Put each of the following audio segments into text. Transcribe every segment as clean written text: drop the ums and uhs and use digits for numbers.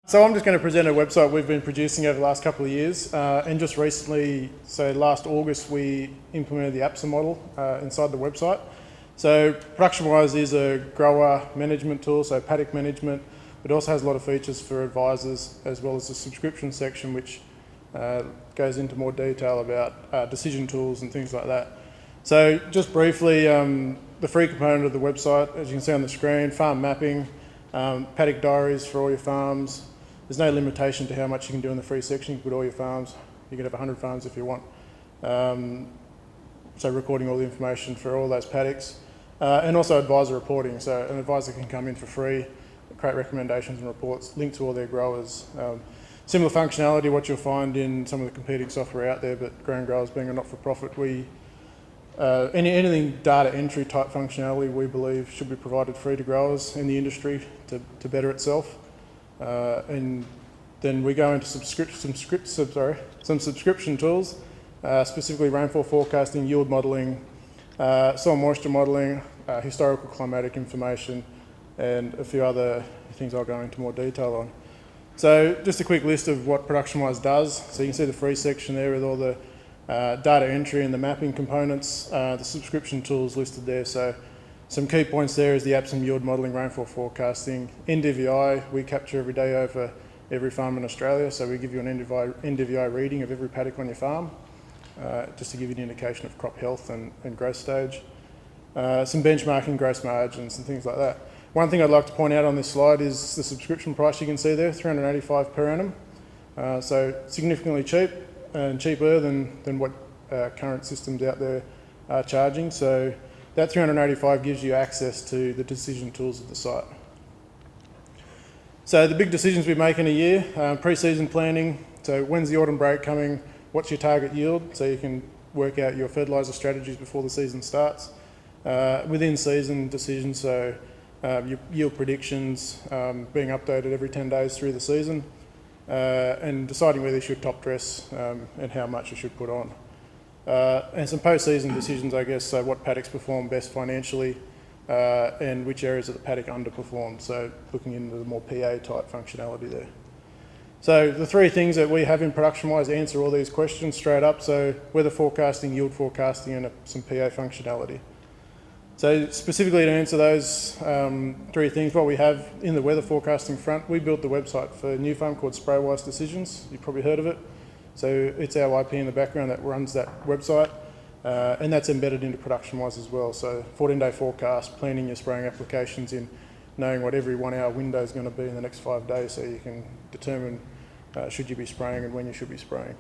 So I'm just going to present a website we've been producing over the last couple of years, and just recently, so last August, we implemented the ABSon model inside the website. So ProductionWise is a grower management tool, so paddock management, but also has a lot of features for advisors, as well as a subscription section which goes into more detail about decision tools and things like that. So just briefly, the free component of the website, as you can see on the screen, farm mapping, paddock diaries for all your farms. There's no limitation to how much you can do in the free section. You can put all your farms. You can have 100 farms if you want. So recording all the information for all those paddocks. And also advisor reporting. So an advisor can come in for free, create recommendations and reports, link to all their growers. Similar functionality, what you'll find in some of the competing software out there, but Grain Growers being a not-for-profit, anything data entry type functionality we believe should be provided free to growers in the industry to better itself. And then we go into some subscription tools, specifically rainfall forecasting, yield modelling, soil moisture modelling, historical climatic information, and a few other things I'll go into more detail on. So just a quick list of what ProductionWise does. So you can see the free section there with all the data entry and the mapping components, the subscription tools listed there. So some key points there is the ABSon yield modelling, rainfall forecasting, NDVI, we capture every day over every farm in Australia, so we give you an NDVI reading of every paddock on your farm, just to give you an indication of crop health and growth stage. Some benchmarking, gross margins and things like that. One thing I'd like to point out on this slide is the subscription price you can see there, $385 per annum. So significantly cheap and cheaper than what current systems out there are charging. So that $385 gives you access to the decision tools of the site. So the big decisions we make in a year, pre-season planning, so when's the autumn break coming, what's your target yield, so you can work out your fertiliser strategies before the season starts. Within season decisions, so your yield predictions being updated every 10 days through the season, and deciding whether you should top dress and how much you should put on. And some post-season decisions, I guess, so what paddocks perform best financially and which areas of the paddock underperformed, so looking into the more PA type functionality there. So the three things that we have in ProductionWise answer all these questions straight up, so weather forecasting, yield forecasting and some PA functionality. So specifically to answer those three things, what we have in the weather forecasting front, we built the website for a new farm called SprayWise Decisions. You've probably heard of it. So it's our IP in the background that runs that website, and that's embedded into ProductionWise as well. So 14-day forecast, planning your spraying applications in, knowing what every 1 hour window is going to be in the next 5 days, so you can determine should you be spraying and when you should be spraying.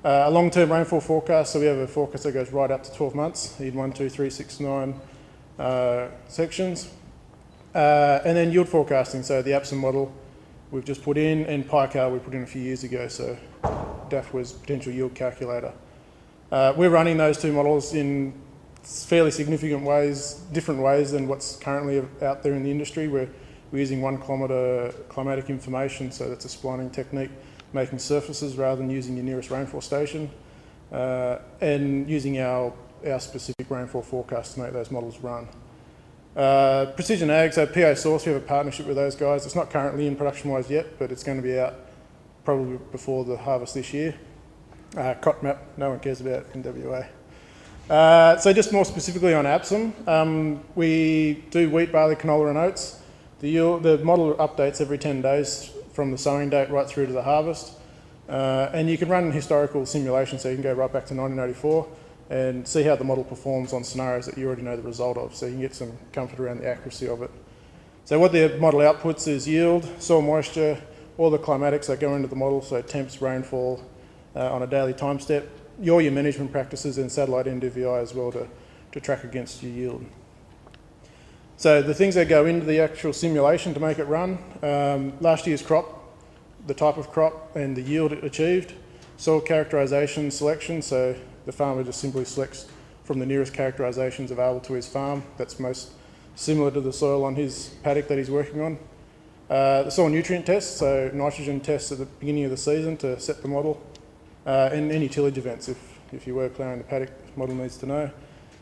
A long-term rainfall forecast, so we have a forecast that goes right up to 12 months, in 1, 2, 3, 6, 9 sections. And then yield forecasting, so the ABSon model we've just put in, and PyCal we put in a few years ago, so DAF was potential yield calculator. We're running those two models in fairly significant ways, different ways than what's currently out there in the industry. We're using 1 kilometre climatic information, so that's a splining technique, making surfaces rather than using your nearest rainfall station, and using our specific rainfall forecast to make those models run. Precision Ag, so PA Source, we have a partnership with those guys. It's not currently in ProductionWise yet, but it's going to be out probably before the harvest this year. Crop map, no one cares about in WA. So just more specifically on ABSon, we do wheat, barley, canola and oats. The model updates every 10 days from the sowing date right through to the harvest. And you can run historical simulations, so you can go right back to 1984 and see how the model performs on scenarios that you already know the result of, so you can get some comfort around the accuracy of it. So what the model outputs is yield, soil moisture, all the climatics that go into the model, so temps, rainfall on a daily time step, your management practices and satellite NDVI as well to track against your yield. So the things that go into the actual simulation to make it run, last year's crop, the type of crop and the yield it achieved, soil characterisation selection, so the farmer just simply selects from the nearest characterisations available to his farm that's most similar to the soil on his paddock that he's working on. The soil nutrient tests, so nitrogen tests at the beginning of the season to set the model, and any tillage events if you were ploughing the paddock, the model needs to know.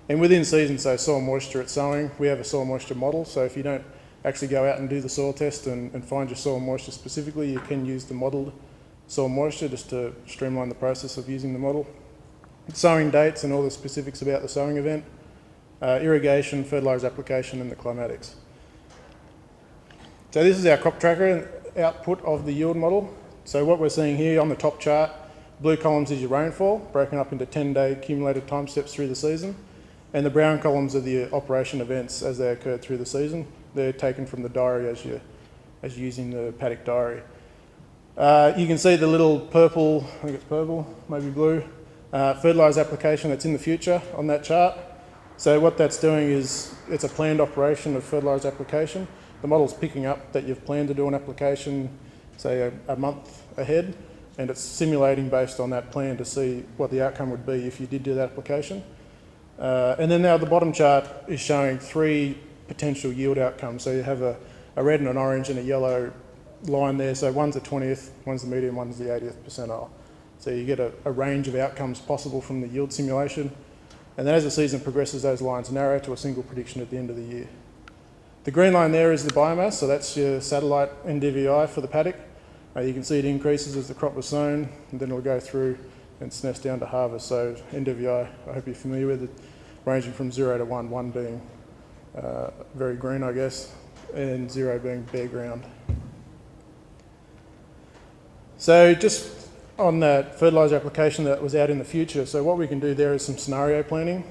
And within season, so soil moisture at sowing, we have a soil moisture model, so if you don't actually go out and do the soil test and find your soil moisture specifically, you can use the modelled soil moisture just to streamline the process of using the model. Sowing dates and all the specifics about the sowing event, irrigation, fertiliser application and the climatics. So this is our crop tracker output of the yield model. So what we're seeing here on the top chart, blue columns is your rainfall, broken up into 10-day accumulated time steps through the season. And the brown columns are the operation events as they occurred through the season. They're taken from the diary as you're using the paddock diary. You can see the little purple, I think it's purple, maybe blue, fertiliser application that's in the future on that chart. So what that's doing is it's a planned operation of fertiliser application. The model's picking up that you've planned to do an application, say a month ahead, and it's simulating based on that plan to see what the outcome would be if you did do that application. And then now the bottom chart is showing 3 potential yield outcomes. So you have a red and an orange and a yellow line there. So one's the 20th, one's the median, one's the 80th percentile. So you get a range of outcomes possible from the yield simulation. And then as the season progresses, those lines narrow to a single prediction at the end of the year. The green line there is the biomass, so that's your satellite NDVI for the paddock. You can see it increases as the crop was sown, and then it'll go through and SNES down to harvest. So NDVI, I hope you're familiar with it, ranging from 0 to 1, 1 being very green, I guess, and 0 being bare ground. So just on that fertiliser application that was out in the future, so what we can do there is some scenario planning.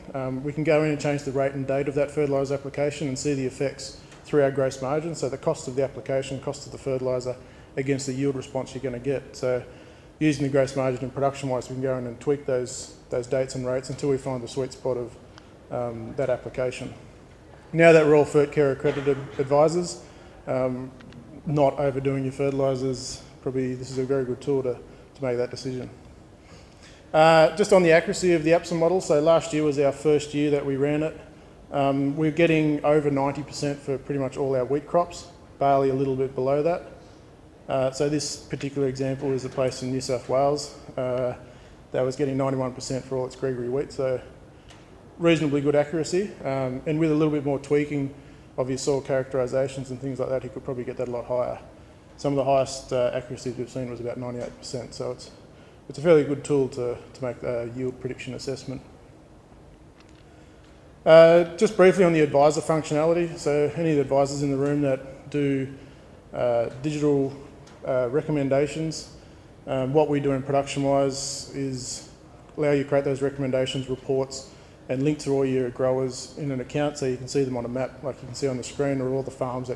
We can go in and change the rate and date of that fertiliser application and see the effects through our gross margin, so the cost of the application, cost of the fertiliser against the yield response you're going to get. So using the gross margin and ProductionWise, we can go in and tweak those dates and rates until we find the sweet spot of that application. Now that we're all FertCare accredited advisors, not overdoing your fertilisers, probably this is a very good tool to make that decision. Just on the accuracy of the ABSon model, so last year was our first year that we ran it. We're getting over 90% for pretty much all our wheat crops, barley a little bit below that. So this particular example is a place in New South Wales that was getting 91% for all its Gregory wheat, so reasonably good accuracy, and with a little bit more tweaking of your soil characterisations and things like that, he could probably get that a lot higher. Some of the highest accuracies we've seen was about 98%, so it's a fairly good tool to make a yield prediction assessment. Just briefly on the advisor functionality, so any of the advisors in the room that do digital recommendations, what we do in ProductionWise is allow you to create those recommendations, reports, and link to all your growers in an account so you can see them on a map like you can see on the screen, or all the farms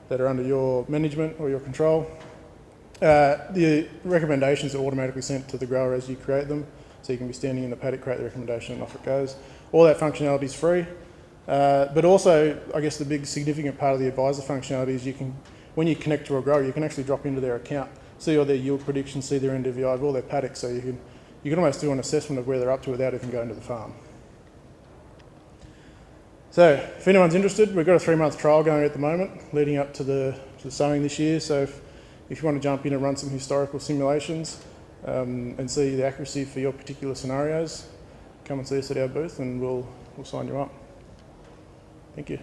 that are under your management or your control. The recommendations are automatically sent to the grower as you create them, so you can be standing in the paddock, create the recommendation and off it goes. All that functionality is free, but also I guess the big significant part of the advisor functionality is when you connect to a grower, you can actually drop into their account, see all their yield predictions, see their NDVI of all their paddocks, so you can almost do an assessment of where they're up to without even going to the farm. So if anyone's interested, we've got a 3-month trial going at the moment, leading up to the sowing this year. So if you want to jump in and run some historical simulations and see the accuracy for your particular scenarios, come and see us at our booth and we'll sign you up. Thank you.